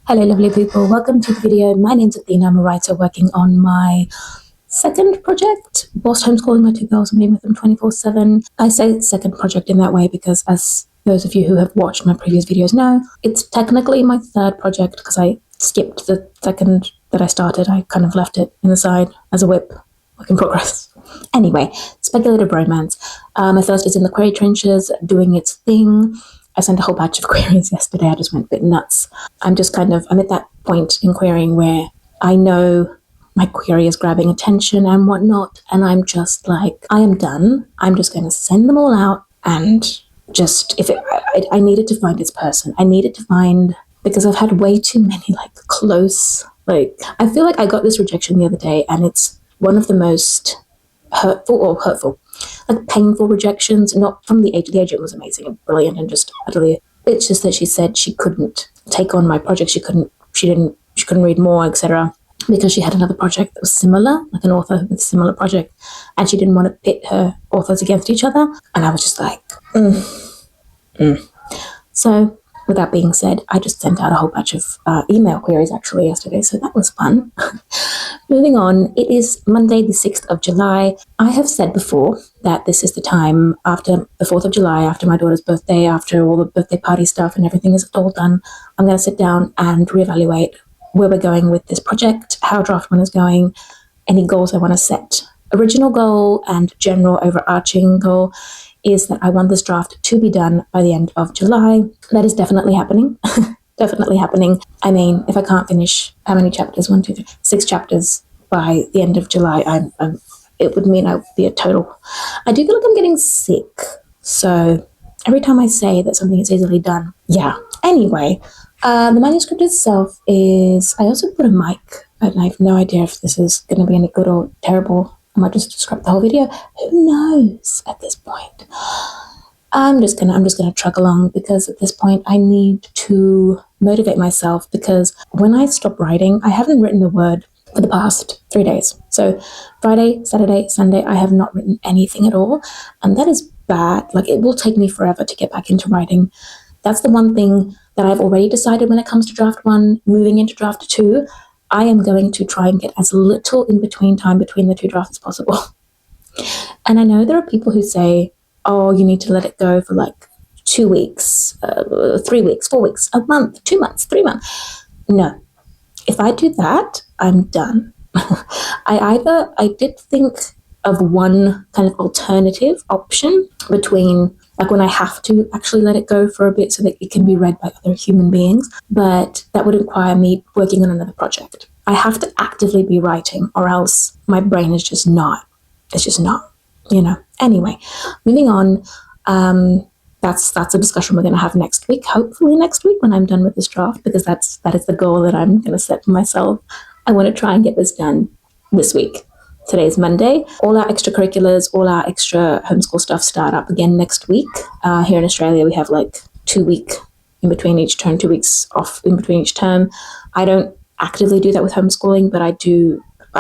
Hello lovely people, welcome to the video. My name's Athena, I'm a writer working on my second project, whilst homeschooling my two girls and being with them 24/7. I say second project in that way because, as those of you who have watched my previous videos know, it's technically my third project because I skipped the second that I started. I kind of left it in the side as a whip, work in progress. Anyway, speculative romance. My first is in the query trenches, doing its thing. I sent a whole batch of queries yesterday. I just went a bit nuts. I'm at that point in querying where I know my query is grabbing attention and whatnot, and I'm just like, I am done. I'm just going to send them all out and I needed to find its person. I needed to find, because I've had way too many I feel like I got this rejection the other day, and it's one of the most hurtful, like painful rejections, not from the agent was amazing and brilliant and just utterly, it's just that she said she couldn't take on my project, she couldn't read more, etc., because she had another project that was similar, like an author with a similar project, and she didn't want to pit her authors against each other. And I was just like, So with that being said, I just sent out a whole bunch of email queries actually yesterday, so that was fun. Moving on, it is Monday the 6th of July. I have said before that this is the time after the 4th of July, after my daughter's birthday, after all the birthday party stuff and everything is all done, I'm going to sit down and reevaluate where we're going with this project, how draft one is going, any goals I want to set. Original goal and general overarching goal is that I want this draft to be done by the end of July. That is definitely happening. Definitely happening. I mean, if I can't finish, how many chapters? 1, 2, 3, 6 chapters by the end of July, it would mean I would be a total. I do feel like I'm getting sick. So every time I say that something is easily done, yeah. Anyway, the manuscript itself is, I also put a mic, and I have no idea if this is going to be any good or terrible. I might just scrap the whole video. Who knows at this point? I'm just gonna truck along, because at this point I need to motivate myself, because when I stop writing, I haven't written a word for the past 3 days. So Friday, Saturday, Sunday, I have not written anything at all, and that is bad. Like, it will take me forever to get back into writing. That's the one thing that I've already decided when it comes to draft 1, moving into draft 2. I am going to try and get as little in between time between the two drafts as possible. And I know there are people who say, oh, you need to let it go for like 2 weeks, 3 weeks, 4 weeks, a month, 2 months, 3 months. No. If I do that, I'm done. I did think of one kind of alternative option between, like, when I have to actually let it go for a bit so that it can be read by other human beings, but that would require me working on another project. I have to actively be writing, or else my brain is just not. It's just not, Anyway, moving on. That's a discussion we're going to have next week, hopefully next week when I'm done with this draft, because that is the goal that I'm going to set for myself. I want to try and get this done this week. Today's Monday. All our extracurriculars, all our extra homeschool stuff start up again next week. Here in Australia, we have like 2 weeks in between each term, 2 weeks off in between each term. I don't actively do that with homeschooling, but our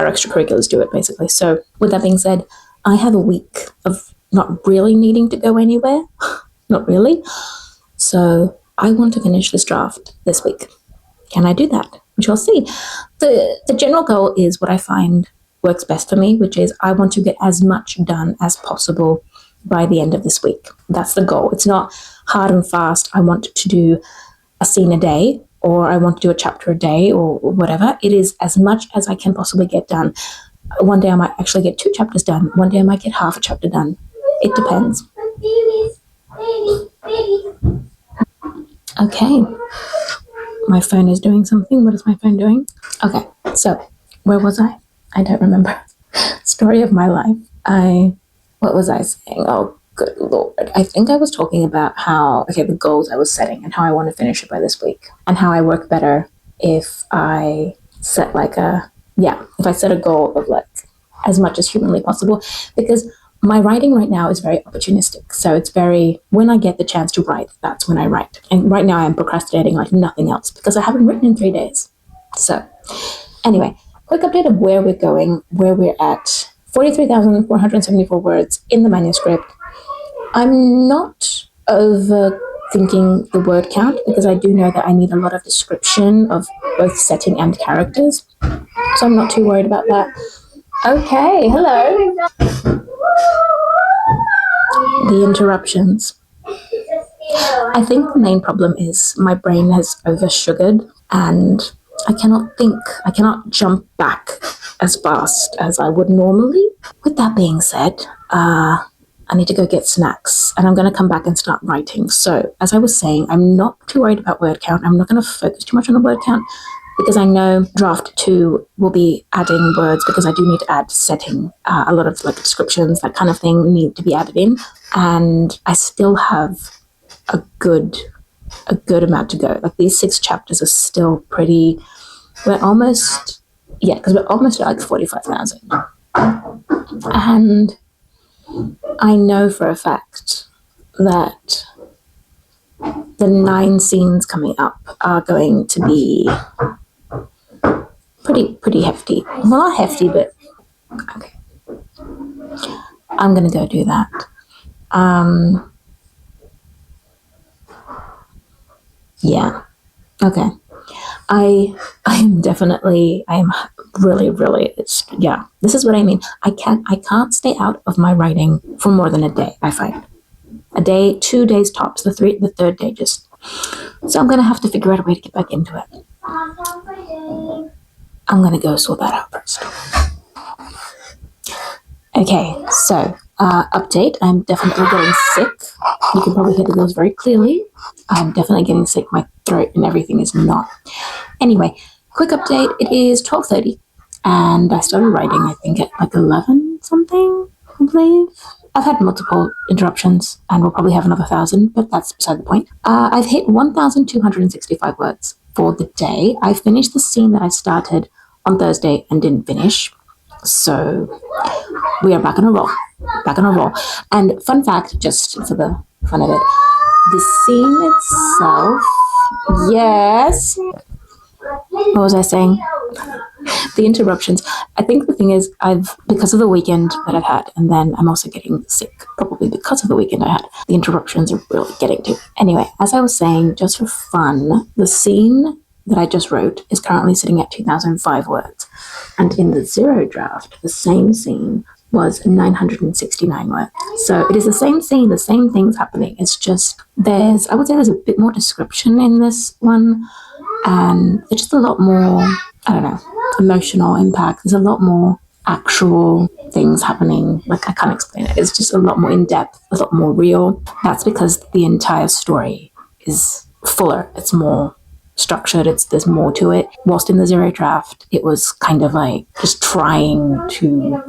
extracurriculars do it basically. So with that being said, I have a week of not really needing to go anywhere. Not really. So I want to finish this draft this week. Can I do that? We shall see. The general goal is what I find works best for me, which is I want to get as much done as possible by the end of this week. That's the goal. It's not hard and fast. I want to do a scene a day, or I want to do a chapter a day, or whatever. It is as much as I can possibly get done. One day I might actually get 2 chapters done. One day I might get half a chapter done. It depends. Okay. My phone is doing something. What is my phone doing? Okay, so where was I? I don't remember. Story of my life. What was I saying? Oh, good Lord. I think I was talking about the goals I was setting and how I want to finish it by this week, and how I work better if I set if I set a goal of like as much as humanly possible, because my writing right now is very opportunistic. So it's when I get the chance to write, that's when I write. And right now I'm procrastinating like nothing else because I haven't written in 3 days. So anyway, quick update of where we're going, where we're at. 43,474 words in the manuscript. I'm not overthinking thinking the word count, because I do know that I need a lot of description of both setting and characters. So I'm not too worried about that. Okay, hello. The interruptions. I think the main problem is my brain has oversugared and I cannot jump back as fast as I would normally. With that being said, I need to go get snacks and I'm going to come back and start writing. So, as I was saying, I'm not too worried about word count. I'm not going to focus too much on the word count because I know draft 2 will be adding words because I do need to add setting. A lot of like descriptions, that kind of thing need to be added in. And I still have a good amount to go. Like these 6 chapters are still pretty, we're almost at like 45,000. And I know for a fact that the 9 scenes coming up are going to be pretty hefty. Well, not hefty, but okay. I'm gonna go do that. Yeah. Okay. I am really, this is what I mean. I can't stay out of my writing for more than a day, I find. A day, 2 days tops, the third day just. So I'm going to have to figure out a way to get back into it. I'm going to go sort that out first. Okay, so update. I'm definitely getting sick. You can probably hear the girls very clearly. I'm definitely getting sick. My throat and everything is not. Anyway, quick update. It is 12:30 and I started writing, I think, at like 11 something, I believe. I've had multiple interruptions and we'll probably have another 1,000, but that's beside the point. I've hit 1,265 words for the day. I finished the scene that I started on Thursday and didn't finish. So we are back on a roll. And fun fact, just for the fun of it, the scene itself, yes. What was I saying? The interruptions. I think the thing is, because of the weekend that I've had, and then I'm also getting sick, probably because of the weekend I had, the interruptions are really getting to. Anyway, as I was saying, just for fun, the scene that I just wrote is currently sitting at 2,005 words. And in the zero draft, the same scene was 969 words. So it is the same scene, the same things happening. It's just, I would say there's a bit more description in this one. And it's just a lot more, I don't know, emotional impact. There's a lot more actual things happening. Like, I can't explain it. It's just a lot more in depth, a lot more real. That's because the entire story is fuller. It's more structured. There's more to it. Whilst in the zero draft, it was kind of like just trying to,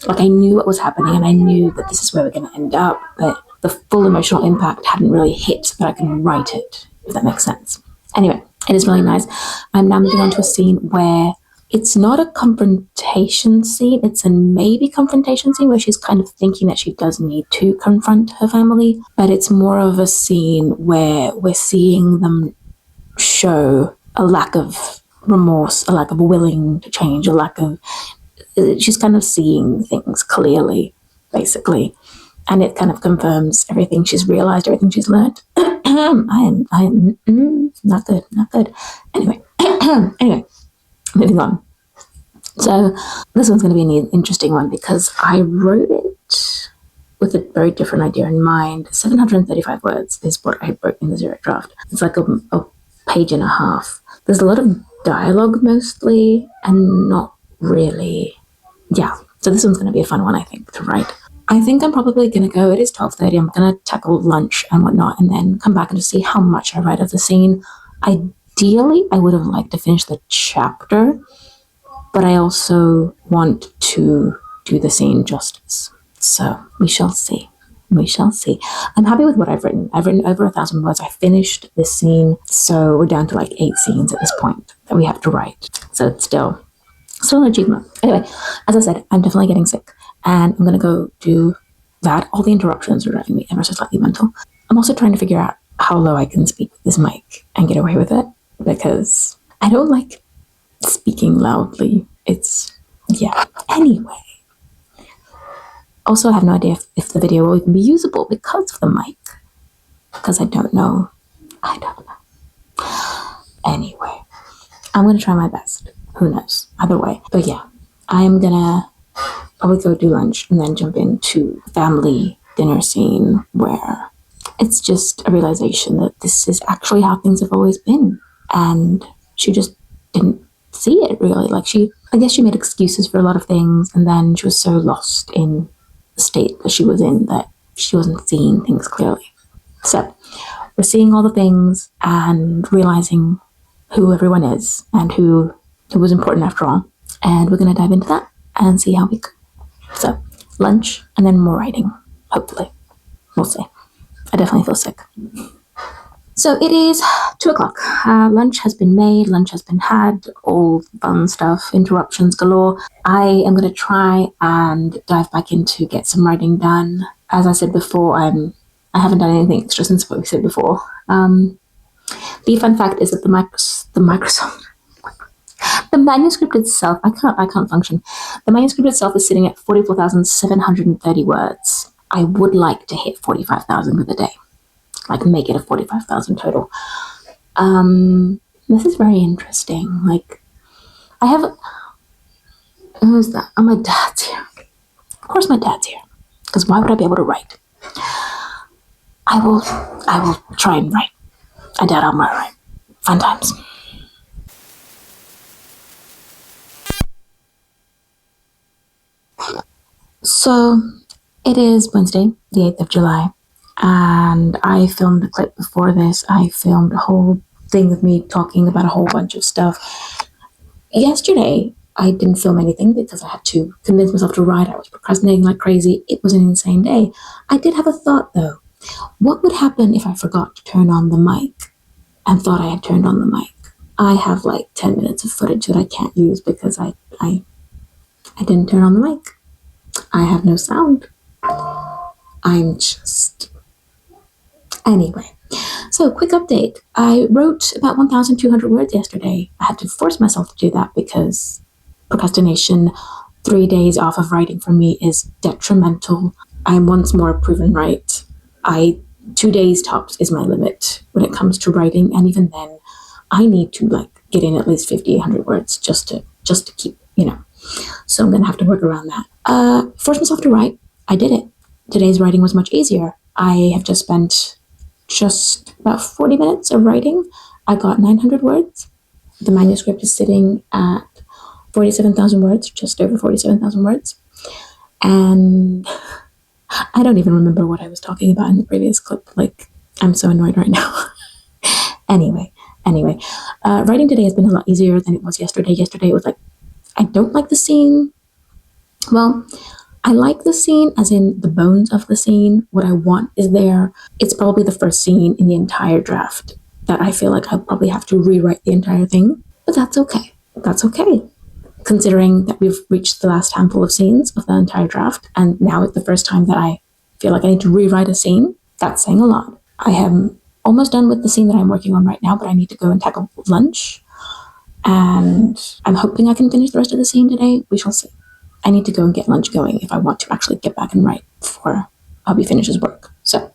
like, I knew what was happening and I knew that this is where we're going to end up, but the full emotional impact hadn't really hit so that I can write it, if that makes sense. Anyway, it is really nice. I'm now moving on to a scene where it's not a confrontation scene. It's a maybe confrontation scene where she's kind of thinking that she does need to confront her family, but it's more of a scene where we're seeing them show a lack of remorse, a lack of willing to change, she's kind of seeing things clearly, basically. And it kind of confirms everything she's realized, everything she's learned. I am not good. Anyway, moving on. So this one's going to be an interesting one because I wrote it with a very different idea in mind. 735 words is what I wrote in the zero draft. It's like a page and a half. There's a lot of dialogue mostly and not really. Yeah, so this one's going to be a fun one, I think, to write. I think I'm probably going to go, it is 12:30, I'm going to tackle lunch and whatnot and then come back and just see how much I write of the scene. Ideally, I would have liked to finish the chapter, but I also want to do the scene justice. So we shall see. I'm happy with what I've written. I've written over 1,000 words. I finished this scene, so we're down to like 8 scenes at this point that we have to write. So it's still an achievement. Anyway, as I said, I'm definitely getting sick. And I'm going to go do that. All the interruptions are driving me ever so slightly mental. I'm also trying to figure out how low I can speak with this mic and get away with it because I don't like speaking loudly. Anyway. Also, I have no idea if the video will even be usable because of the mic. because I don't know. I don't know. Anyway, I'm going to try my best. Who knows? Either way. But yeah, I am going to probably go do lunch and then jump into family dinner scene where it's just a realization that this is actually how things have always been. And she just didn't see it really. Like I guess she made excuses for a lot of things, and then she was so lost in the state that she was in that she wasn't seeing things clearly. So we're seeing all the things and realizing who everyone is and who was important after all. And we're going to dive into that and see how we go. So lunch and then more writing, hopefully. We'll see. I definitely feel sick. So it is 2:00. Lunch has been made, lunch has been had, all fun stuff, interruptions galore. I am going to try and dive back into get some writing done. As I said before, I haven't done anything extra since what we said before. The fun fact is that the manuscript itself, I can't function. The manuscript itself is sitting at 44,730 words. I would like to hit 45,000 with a day. Like make it a 45,000 total. This is very interesting. Like, I have, who's that? Oh, my dad's here. Of course my dad's here. Because why would I be able to write? I will try and write. I doubt I'll write. Fun times. So, it is Wednesday, the 8th of July. And I filmed a clip before this. I filmed a whole thing with me talking about a whole bunch of stuff. Yesterday, I didn't film anything because I had to convince myself to write. I was procrastinating like crazy. It was an insane day. I did have a thought, though. What would happen if I forgot to turn on the mic and thought I had turned on the mic? I have like 10 minutes of footage that I can't use because I didn't turn on the mic. I have no sound. I'm just... Anyway, so quick update. I wrote about 1,200 words yesterday. I had to force myself to do that because procrastination, 3 days off of writing for me is detrimental. I'm once more proven right. 2 days tops is my limit when it comes to writing, and even then, I need to like get in at least 5,800 words just to keep, So I'm gonna have to work around that. Force myself to write. I did it. Today's writing was much easier. I have just spent about 40 minutes of writing. I got 900 words. The manuscript is sitting at 47,000 words, just over 47,000 words. And I don't even remember what I was talking about in the previous clip. Like, I'm so annoyed right now. Anyway, writing today has been a lot easier than it was yesterday. Yesterday it was like, I don't like the scene. Well, I like the scene as in the bones of the scene. What I want is there. It's probably the first scene in the entire draft that I feel like I'll probably have to rewrite the entire thing. But that's okay. That's okay. Considering that we've reached the last handful of scenes of the entire draft, and now it's the first time that I feel like I need to rewrite a scene, that's saying a lot. I am almost done with the scene that I'm working on right now, but I need to go and tackle lunch. And I'm hoping I can finish the rest of the scene today. We shall see. I need to go and get lunch going if I want to actually get back and write before hubby finishes work. So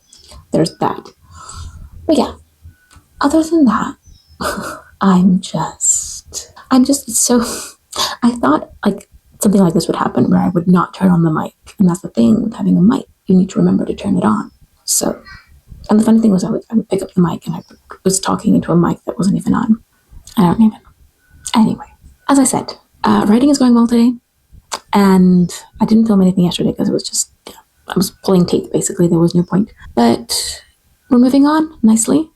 there's that. But yeah, other than that, I'm just so, I thought like something like this would happen where I would not turn on the mic. And that's the thing with having a mic. You need to remember to turn it on. So, and the funny thing was I would pick up the mic and I was talking into a mic that wasn't even on. I don't even. Anyway, as I said, writing is going well today. And I didn't film anything yesterday because it was just, I was pulling teeth, basically. There was no point. But we're moving on nicely.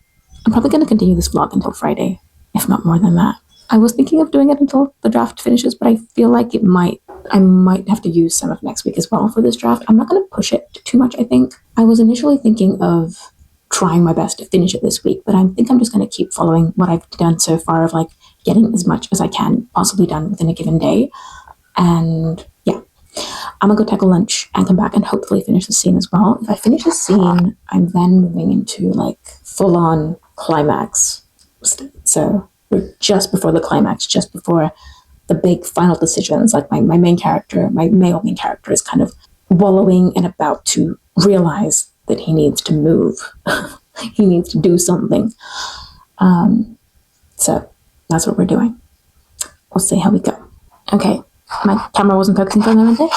I'm probably going to continue this vlog until Friday, if not more than that. I was thinking of doing it until the draft finishes, but I feel like I might have to use some of next week as well for this draft. I'm not going to push it too much, I think. I was initially thinking of trying my best to finish it this week, but I think I'm just going to keep following what I've done so far of like getting as much as I can possibly done within a given day. And yeah, I'm gonna go tackle lunch and come back and hopefully finish the scene as well. If I finish the scene, I'm then moving into like full-on climax. So we're just before the climax, just before the big final decisions. Like my main character, my male main character is kind of wallowing and about to realize that he needs to move. he needs to do something. So that's what we're doing. We'll see how we go. Okay, my camera wasn't focusing for a moment there.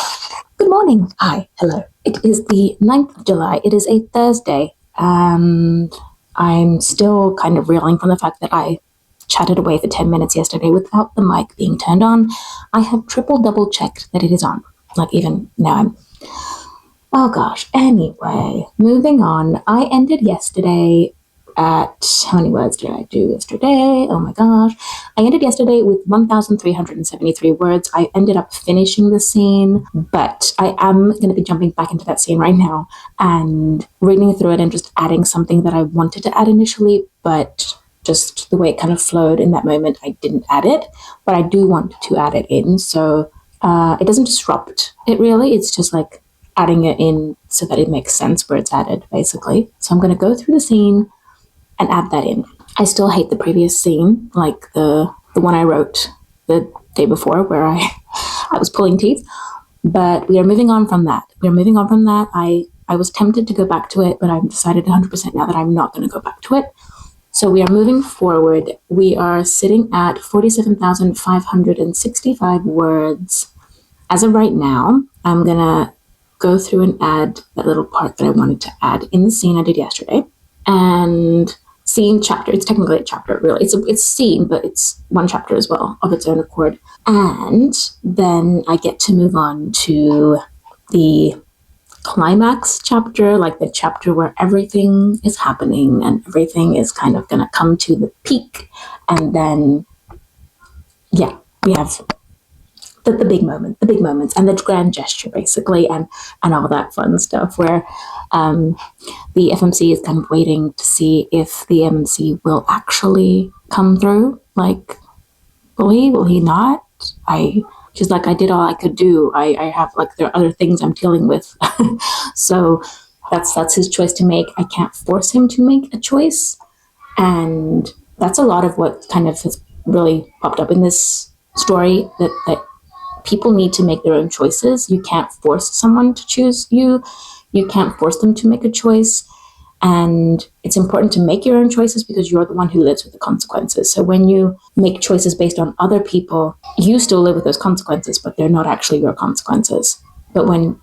Good morning. Hi, hello. It is the 9th of July. It is a Thursday, and I'm still kind of reeling from the fact that I chatted away for 10 minutes yesterday without the mic being turned on. I have double checked that it is on. Like, even now oh gosh. Anyway, moving on. I ended yesterday at, how many words did I do yesterday? Oh my gosh. I ended yesterday with 1,373 words. I ended up finishing the scene, but I am going to be jumping back into that scene right now and reading through it and just adding something that I wanted to add initially, but just the way it kind of flowed in that moment, I didn't add it, but I do want to add it in. So it doesn't disrupt it really. It's just like adding it in so that it makes sense where it's added, basically. So I'm going to go through the scene and add that in. I still hate the previous scene, like the one I wrote the day before where I was pulling teeth, but we are moving on from that. I was tempted to go back to it, but I've decided 100% now that I'm not going to go back to it. So we are moving forward. We are sitting at 47,565 words. As of right now, I'm going to go through and add that little part that I wanted to add in the scene I did yesterday. And scene chapter, it's technically a chapter, really. It's scene, but it's one chapter as well of its own accord. And then I get to move on to the climax chapter, like the chapter where everything is happening and everything is kind of going to come to the peak. And then, yeah, we have the big moments and the grand gesture, basically, and all that fun stuff where the FMC is kind of waiting to see if the MC will actually come through. Like, will he not? She's like, I did all I could do. I have, like, there are other things I'm dealing with. So that's his choice to make. I can't force him to make a choice. And that's a lot of what kind of has really popped up in this story, that people need to make their own choices. You can't force someone to choose you. You can't force them to make a choice. And it's important to make your own choices because you're the one who lives with the consequences. So when you make choices based on other people, you still live with those consequences, but they're not actually your consequences. But when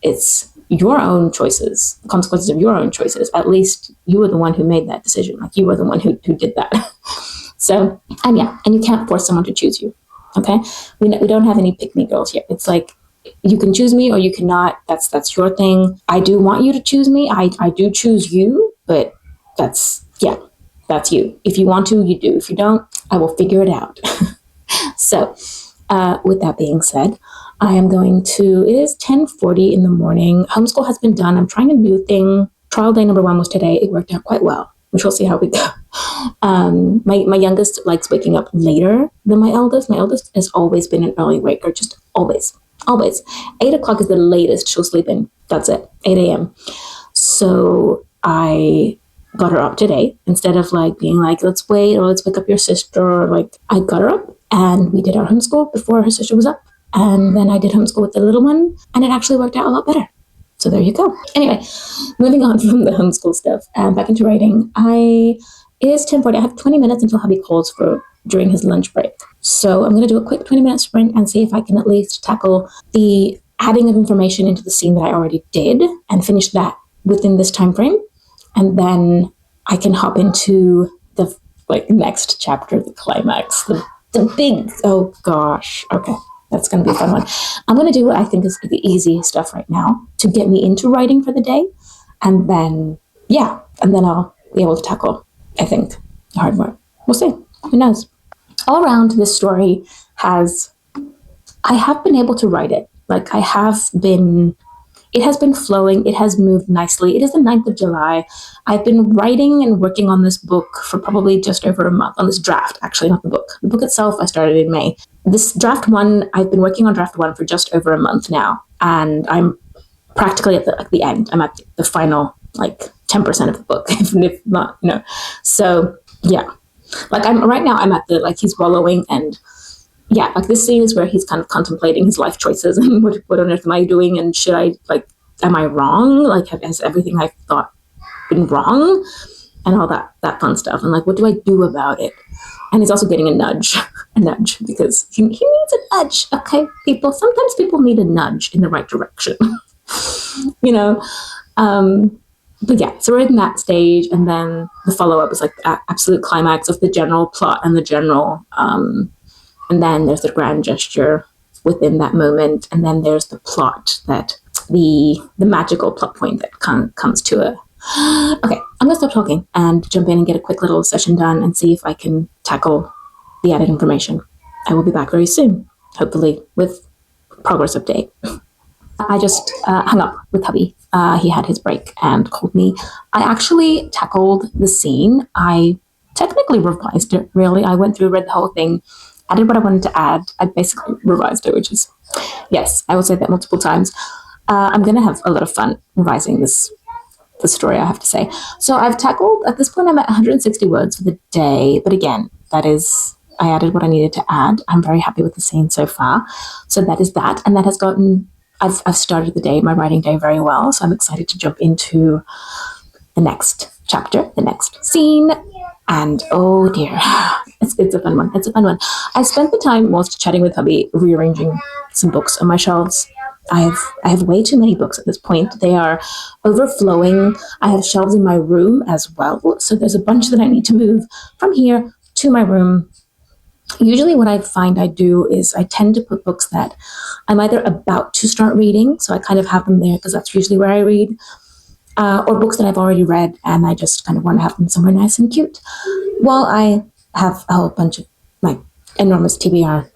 it's your own choices, the consequences of your own choices, at least you were the one who made that decision. Like, you were the one who did that. So, and you can't force someone to choose you. Okay, we don't have any pick me girls here. It's like, you can choose me or you cannot. That's your thing. I do want you to choose me. I do choose you, but that's you. If you want to, you do. If you don't, I will figure it out. So, with that being said, I am going to. It is 10:40 in the morning. Homeschool has been done. I'm trying a new thing. Trial day number 1 was today. It worked out quite well. We shall see how we go. My youngest likes waking up later than my eldest. My eldest has always been an early waker, just always. 8 o'clock is the latest she'll sleep in. That's it, 8 a.m. So I got her up today instead of like being like, let's wait or let's wake up your sister. Or like, I got her up and we did our homeschool before her sister was up. And then I did homeschool with the little one and it actually worked out a lot better. So there you go. Anyway, moving on from the homeschool stuff and back into writing. It is 10:40. I have 20 minutes until hubby calls during his lunch break. So I'm going to do a quick 20-minute sprint and see if I can at least tackle the adding of information into the scene that I already did and finish that within this time frame. And then I can hop into the next chapter, the climax, the big, oh gosh. Okay. That's going to be a fun one. I'm going to do what I think is the easy stuff right now to get me into writing for the day. And then, I'll be able to tackle, I think, the hard work. We'll see. Who knows? All around, this story I have been able to write it. Like, it has been flowing. It has moved nicely. It is the 9th of July. I've been writing and working on this book for probably just over a month, on this draft, actually, not the book. The book itself, I started in May. This draft 1, I've been working on draft 1 for just over a month now. And I'm practically at the end. I'm at the final, 10% of the book, if not, So, yeah. Right now, I'm at the, he's wallowing and, yeah, this scene is where he's kind of contemplating his life choices and what on earth am I doing and should I, am I wrong? Has everything I've thought been wrong? and all that fun stuff. And like, what do I do about it? And he's also getting a nudge, because he needs a nudge. Okay, people. Sometimes people need a nudge in the right direction. you know. But yeah, so we're in that stage, and then the follow-up is like the absolute climax of the general plot and the general, and then there's the grand gesture within that moment, and then there's the plot that the magical plot point that comes to a. Okay, I'm gonna stop talking and jump in and get a quick little session done and see if I can tackle the added information. I will be back very soon, hopefully with progress update. I just hung up with hubby. He had his break and called me. I actually tackled the scene. I technically revised it, really. I went through, read the whole thing, added what I wanted to add. I basically revised it, which is, yes, I will say that multiple times. I'm going to have a lot of fun revising the story, I have to say. So I've tackled, at this point, I'm at 160 words for the day. But again, that is, I added what I needed to add. I'm very happy with the scene so far. So that is that. And that has gotten... I've started the day, my writing day, very well, so I'm excited to jump into the next chapter, the next scene, and oh dear, it's a fun one. It's a fun one. I spent the time whilst chatting with hubby rearranging some books on my shelves. I have way too many books at this point. They are overflowing. I have shelves in my room as well, so there's a bunch that I need to move from here to my room. Usually what I find I do is I tend to put books that I'm either about to start reading, so I kind of have them there because that's usually where I read, or books that I've already read and I just kind of want to have them somewhere nice and cute, while I have a whole bunch of like enormous TBR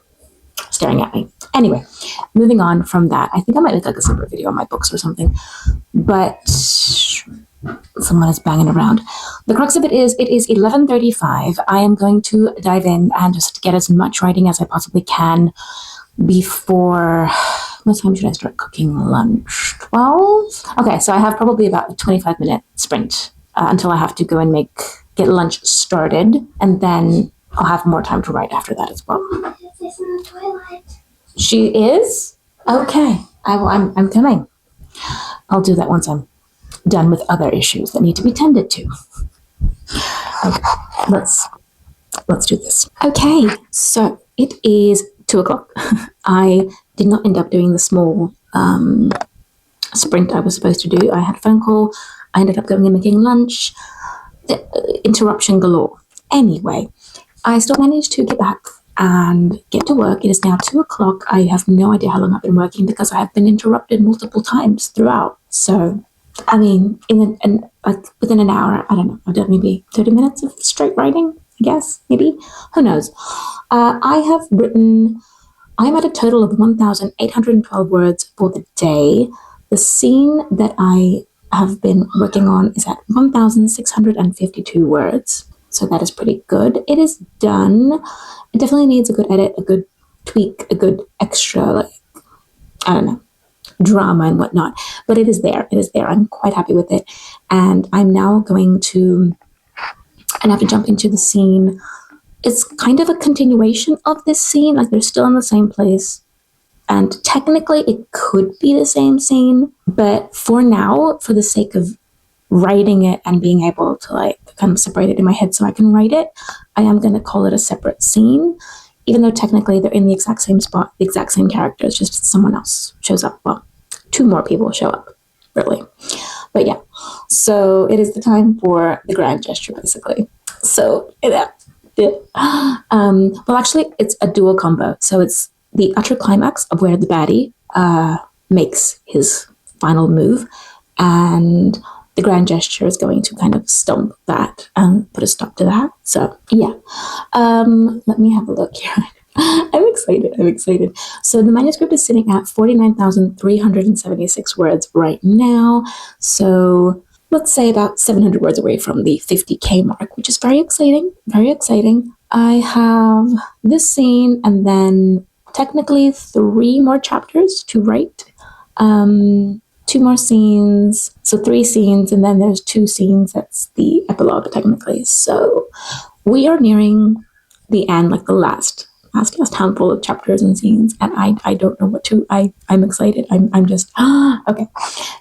staring at me. Anyway, moving on from that, I think I might make like a separate video on my books or something, but someone is banging around. The crux of it is 11:35. I am going to dive in and just get as much writing as I possibly can before, what time should I start cooking lunch? 12? Okay, so I have probably about a 25-minute sprint until I have to go and get lunch started, and then I'll have more time to write after that as well. She's in the toilet. She is? Okay, I'm coming. I'll do that once I'm done with other issues that need to be tended to. Okay, let's do this. Okay, so it is 2:00. I did not end up doing the small sprint I was supposed to do. I had a phone call. I ended up going and making lunch. Interruption galore. Anyway, I still managed to get back and get to work. It is now 2:00. I have no idea how long I've been working because I have been interrupted multiple times throughout. So, I mean, within an hour, I don't know, I've done maybe 30 minutes of straight writing, I guess, maybe. Who knows? I'm at a total of 1,812 words for the day. The scene that I have been working on is at 1,652 words. So that is pretty good. It is done. It definitely needs a good edit, a good tweak, a good extra, I don't know, drama and whatnot. But it is there. It is there. I'm quite happy with it. And I'm now going to, have to jump into the scene. It's kind of a continuation of this scene. Like, they're still in the same place. And technically, it could be the same scene. But for now, for the sake of writing it and being able to kind of separate it in my head so I can write it, I am going to call it a separate scene, even though technically they're in the exact same spot, the exact same characters, just someone else shows up. Well, two more people show up, really. But yeah, so it is the time for the grand gesture, basically. So well, actually, it's a dual combo. So it's the utter climax of where the baddie makes his final move, and the grand gesture is going to kind of stomp that and put a stop to that. So yeah, let me have a look here. I'm excited. So the manuscript is sitting at 49,376 words right now. So let's say about 700 words away from the 50K mark, which is very exciting, very exciting. I have this scene and then technically 3 more chapters to write. 2 more scenes, so 3 scenes, and then there's 2 scenes. That's the epilogue, technically. So we are nearing the end, like the last handful of chapters and scenes, and I don't know what to. I'm excited. I'm just okay.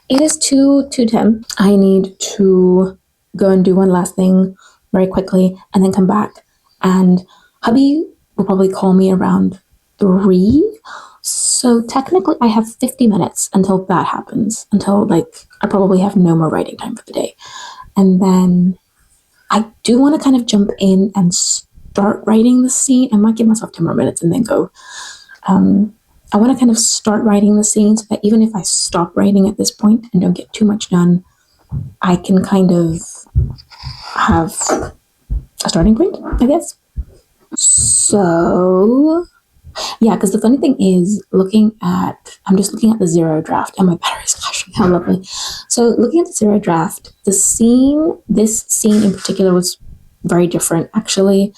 It is 2:10. I need to go and do one last thing very quickly and then come back. And hubby will probably call me around 3. So technically I have 50 minutes until that happens, until like I probably have no more writing time for the day. And then I do want to kind of jump in and start writing the scene. I might give myself 10 more minutes and then go. I want to kind of start writing the scene so that even if I stop writing at this point and don't get too much done, I can kind of have a starting point, I guess. So, yeah, because the funny thing is, I'm just looking at the zero draft and my battery's flashing. How lovely. So, looking at the zero draft, this scene in particular was very different, actually.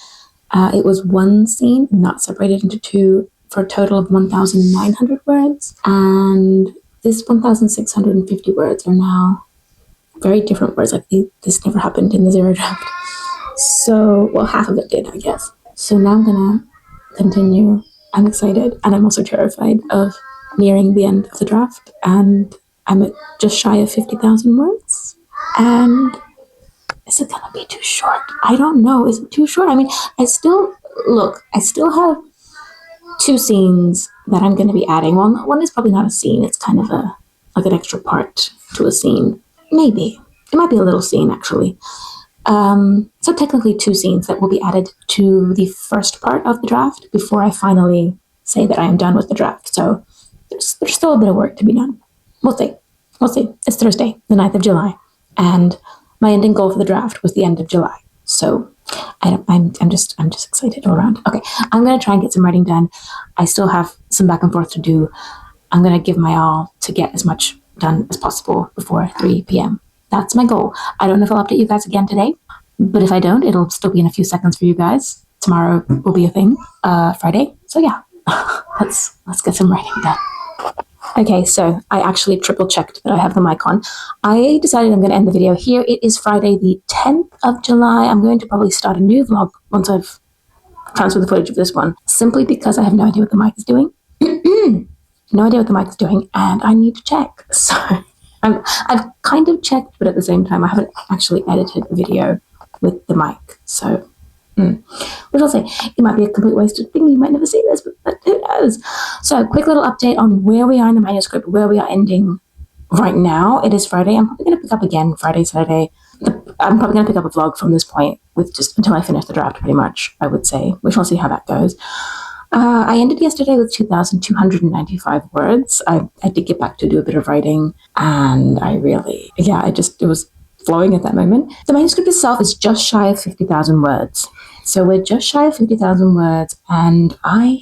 It was one scene, not separated into two, for a total of 1,900 words. And this 1,650 words are now very different words. Like, this never happened in the zero draft. So, well, half of it did, I guess. So now I'm gonna continue. I'm excited, and I'm also terrified of nearing the end of the draft, and I'm at just shy of 50,000 words. And is it gonna be too short? I don't know. Is it too short? I mean, I still have 2 scenes that I'm gonna be adding. Well, one is probably not a scene. It's kind of like an extra part to a scene. Maybe. It might be a little scene, actually. So technically 2 scenes that will be added to the first part of the draft before I finally say that I am done with the draft. So there's still a bit of work to be done. We'll see. It's Thursday, the 9th of July, and my ending goal for the draft was the end of July. So I'm just excited all around. Okay, I'm gonna try and get some writing done. I still have some back and forth to do. I'm gonna give my all to get as much done as possible before 3 p.m. That's my goal. I don't know if I'll update you guys again today, but if I don't, it'll still be in a few seconds for you guys. Tomorrow will be a thing, Friday. So yeah, let's get some writing done. Okay, so I actually triple checked that I have the mic on. I decided I'm going to end the video here. It is Friday the 10th of July. I'm going to probably start a new vlog once I've transferred the footage of this one, simply because I have no idea what the mic is doing. No idea what the mic is doing, and I need to check. So I've kind of checked, but at the same time, I haven't actually edited a video with the mic. So, which I'll say, it might be a complete wasted thing. You might never see this, but who knows? So, quick little update on where we are in the manuscript, where we are ending right now. It is Friday. I'm probably going to pick up again Friday, Saturday. I'm probably going to pick up a vlog from this point with just until I finish the draft, pretty much, I would say. We shall see how that goes. I ended yesterday with 2,295 words. I did get back to do a bit of writing, and it was flowing at that moment. The manuscript itself is just shy of 50,000 words. So we're just shy of 50,000 words, and we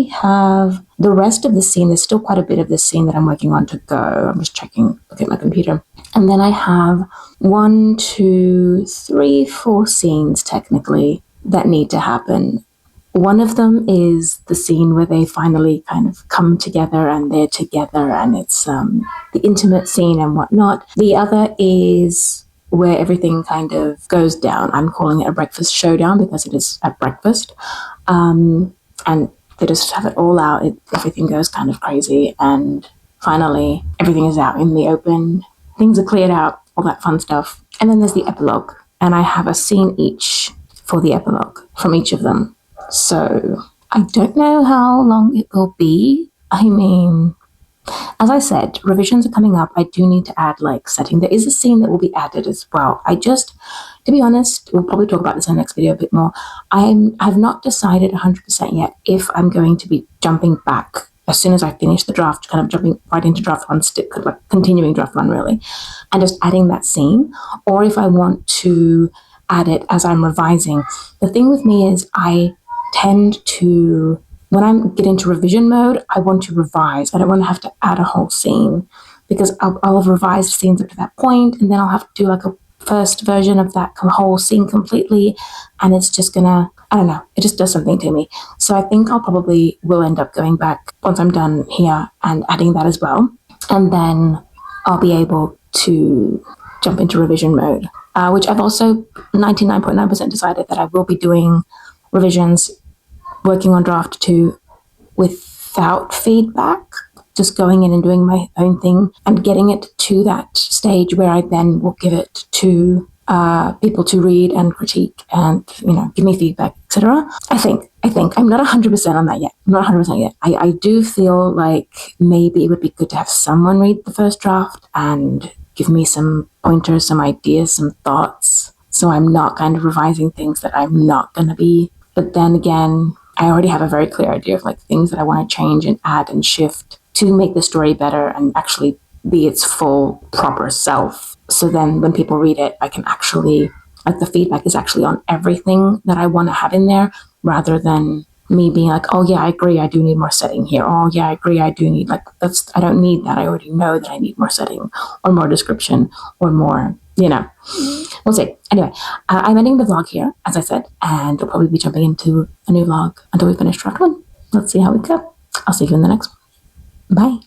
have the rest of the scene. There's still quite a bit of this scene that I'm working on to go. I'm just checking, looking at my computer. And then I have 1, 2, 3, 4 scenes technically that need to happen. One of them is the scene where they finally kind of come together and they're together, and it's the intimate scene and whatnot. The other is where everything kind of goes down. I'm calling it a breakfast showdown because it is at breakfast. And they just have it all out. Everything goes kind of crazy, and finally everything is out in the open. Things are cleared out, all that fun stuff. And then there's the epilogue, and I have a scene each for the epilogue from each of them. So I don't know how long it will be. I mean, as I said, revisions are coming up. I do need to add setting. There is a scene that will be added as well. To be honest, we'll probably talk about this in the next video a bit more. I've not decided 100% yet if I'm going to be jumping back as soon as I finish the draft, kind of jumping right into draft one, continuing draft one really, and just adding that scene, or if I want to add it as I'm revising. The thing with me is I tend to, when I get into revision mode, I want to revise. I don't want to have to add a whole scene, because I'll have revised scenes up to that point, and then I'll have to do a first version of that whole scene completely, and it's just gonna, I don't know, it just does something to me. So I think I'll probably will end up going back once I'm done here and adding that as well, and then I'll be able to jump into revision mode, which I've also 99.9% decided that I will be doing revisions, working on draft 2 without feedback. just going in and doing my own thing and getting it to that stage where I then will give it to people to read and critique and, give me feedback, etc. I think I'm not 100% on that yet. I'm not 100% yet. I do feel like maybe it would be good to have someone read the first draft and give me some pointers, some ideas, some thoughts. So I'm not kind of revising things that I'm not going to be. But then again, I already have a very clear idea of like things that I want to change and add and shift to make the story better and actually be its full, proper self. So then when people read it, I can actually, like, the feedback is actually on everything that I want to have in there, rather than me being like, oh yeah, I agree, I do need more setting here. Oh yeah, I agree, I do need, I don't need that. I already know that I need more setting or more description or more, We'll see. Anyway, I'm ending the vlog here, as I said, and we'll probably be jumping into a new vlog until we finish draft one. Let's see how we go. I'll see you in the next one. Bye.